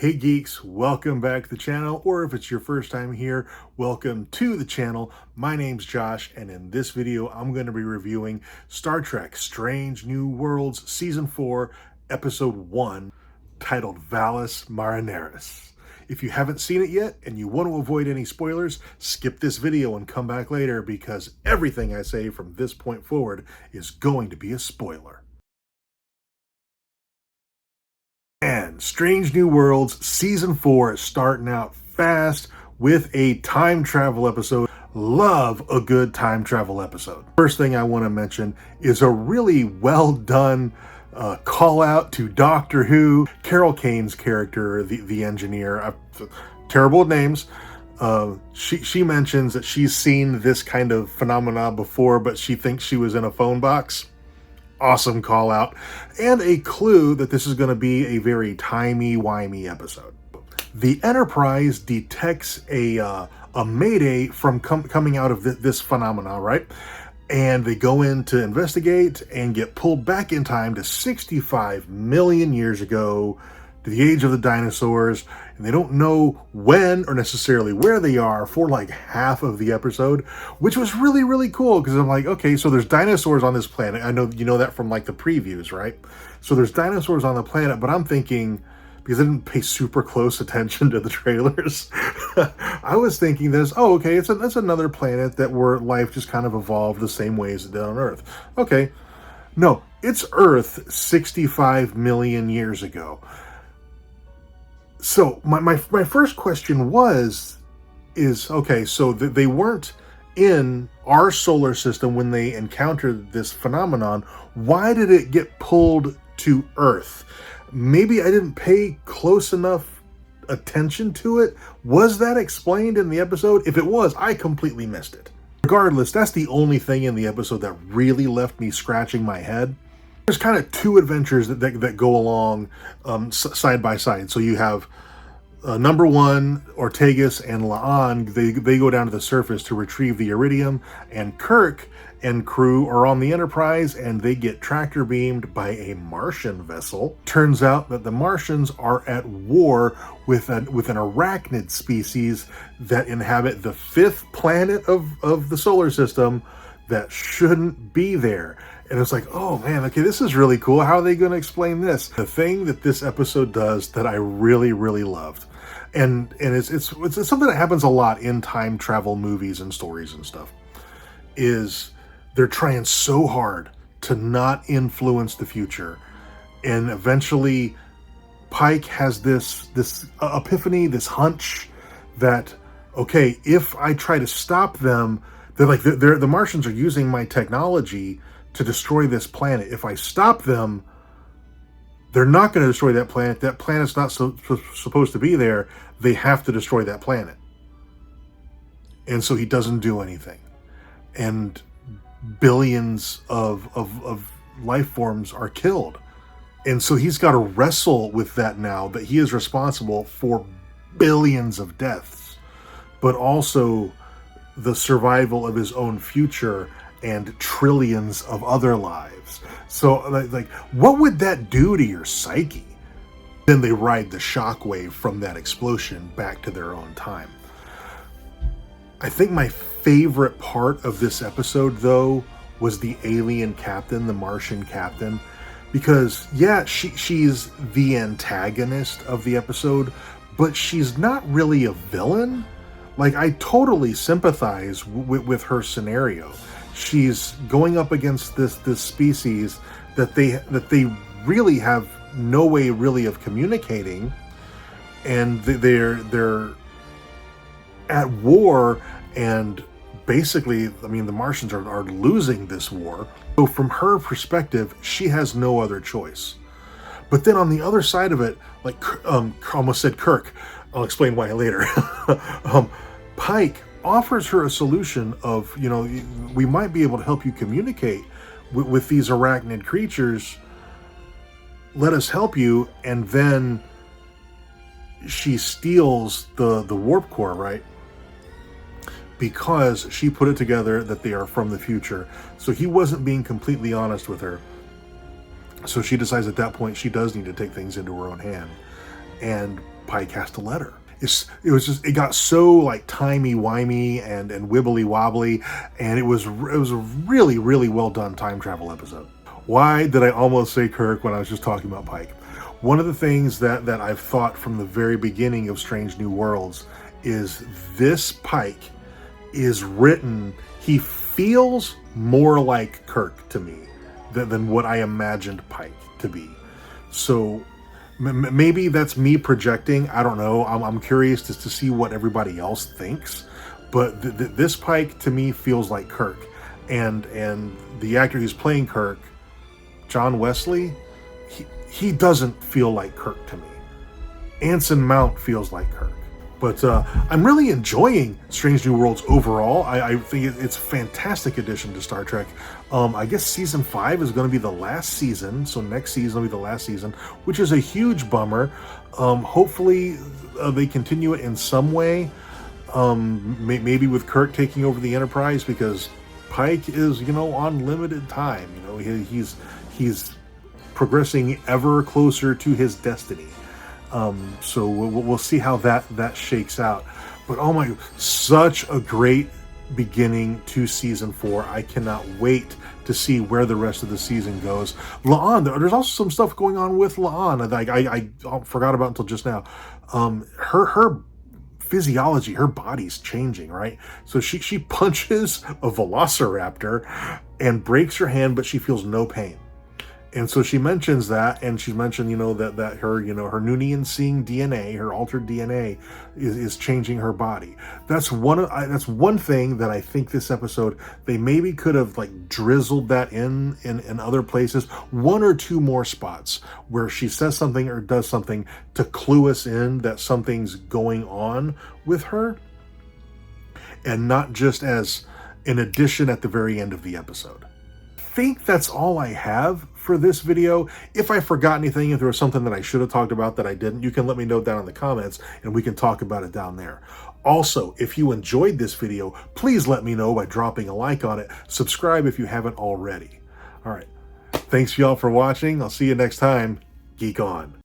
Hey geeks, welcome back to the channel, or if it's your first time here, welcome to the channel. My name's Josh, and in this video, I'm going to be reviewing Star Trek Strange New Worlds Season 4, Episode 1, titled Valles Marineris. If you haven't seen it yet, and you want to avoid any spoilers, skip this video and come back later, because everything I say from this point forward is going to be a spoiler. And Strange New Worlds Season 4 is starting out fast with a time travel episode. Love a good time travel episode. First thing I want to mention is a really well done call out to Doctor Who. Carol Kane's character, the engineer, terrible with names. She mentions that she's seen this kind of phenomena before, but she thinks she was in a phone box. Awesome call out, and a clue that this is going to be a very timey-wimey episode. The Enterprise detects a mayday from coming out of this phenomena, right? And they go in to investigate and get pulled back in time to 65 million years ago, to the age of the dinosaurs, and they don't know when or necessarily where they are for like half of the episode, which was really, really cool, because I'm like, okay, so there's dinosaurs on this planet. I know you know that from like the previews, right? So there's dinosaurs on the planet, but I'm thinking, because I didn't pay super close attention to the trailers, I was thinking this, oh, okay, that's another planet that where life just kind of evolved the same way as it did on Earth. Okay, no, it's Earth 65 million years ago. So my first question is okay, so they weren't in our solar system when they encountered this phenomenon. Why did it get pulled to Earth? Maybe I didn't pay close enough attention to it. Was that explained in the episode? If it was, I completely missed it. Regardless, that's the only thing in the episode that really left me scratching my head. There's kind of two adventures that go along side by side. So you have number one, Ortegas and La'an, they go down to the surface to retrieve the iridium, and Kirk and crew are on the Enterprise, and they get tractor beamed by a Martian vessel. Turns out that the Martians are at war with an arachnid species that inhabit the fifth planet of the solar system that shouldn't be there. And it's like, oh man, okay, this is really cool. How are they going to explain this? The thing that this episode does that I really, really loved, and it's something that happens a lot in time travel movies and stories and stuff, is they're trying so hard to not influence the future. And eventually Pike has this epiphany, this hunch that, okay, if I try to stop them, the Martians are using my technology to destroy this planet. If I stop them, they're not going to destroy that planet. That planet's not supposed to be there. They have to destroy that planet. And so he doesn't do anything. And billions of life forms are killed. And so he's got to wrestle with that now, that he is responsible for billions of deaths, but also the survival of his own future and trillions of other lives. So like what would that do to your psyche? Then they ride the shockwave from that explosion back to their own time. I think my favorite part of this episode, though, was the alien captain, the Martian captain, because yeah, she's the antagonist of the episode, but she's not really a villain. Like, I totally sympathize with her scenario. She's going up against this species that they really have no way really of communicating, and they're at war, and basically, I mean, the Martians are losing this war. So from her perspective, she has no other choice. But then on the other side of it, like, almost said Kirk, I'll explain why later. Pike offers her a solution of, you know, we might be able to help you communicate with these arachnid creatures. Let us help you. And then she steals the warp core, right? Because she put it together that they are from the future. So he wasn't being completely honest with her. So she decides at that point she does need to take things into her own hand. And Pike has to let her. It got so like timey-wimey and wibbly-wobbly, and it was a really, really well done time travel episode. Why did I almost say Kirk when I was just talking about Pike? One of the things that I've thought from the very beginning of Strange New Worlds is this Pike is written, he feels more like Kirk to me than what I imagined Pike to be. So maybe that's me projecting. I don't know. I'm curious to see what everybody else thinks. But this Pike to me feels like Kirk, and the actor who's playing Kirk, John Wesley, he doesn't feel like Kirk to me. Anson Mount feels like Kirk. But I'm really enjoying Strange New Worlds overall. I think it's a fantastic addition to Star Trek. I guess season 5 is going to be the last season, so next season will be the last season, which is a huge bummer. Hopefully they continue it in some way, maybe with Kirk taking over the Enterprise, because Pike is, on limited time. He's progressing ever closer to his destiny. So we'll see how that shakes out. But oh my, such a great beginning to season 4. I cannot wait to see where the rest of the season goes. La'an, there's also some stuff going on with La'an. I forgot about until just now. Her physiology, her body's changing, right? So she punches a velociraptor and breaks her hand, but she feels no pain. And so she mentions that, and she mentioned, that her, her Noonien-Singh DNA, her altered DNA, is changing her body. That's one thing that I think this episode, they maybe could have like drizzled that in other places. 1 or 2 more spots where she says something or does something to clue us in that something's going on with her, and not just as an addition at the very end of the episode. I think that's all I have for this video. If I forgot anything, if there was something that I should have talked about that I didn't, you can let me know down in the comments and we can talk about it down there. Also, if you enjoyed this video, please let me know by dropping a like on it. Subscribe if you haven't already. All right. Thanks y'all for watching. I'll see you next time. Geek on.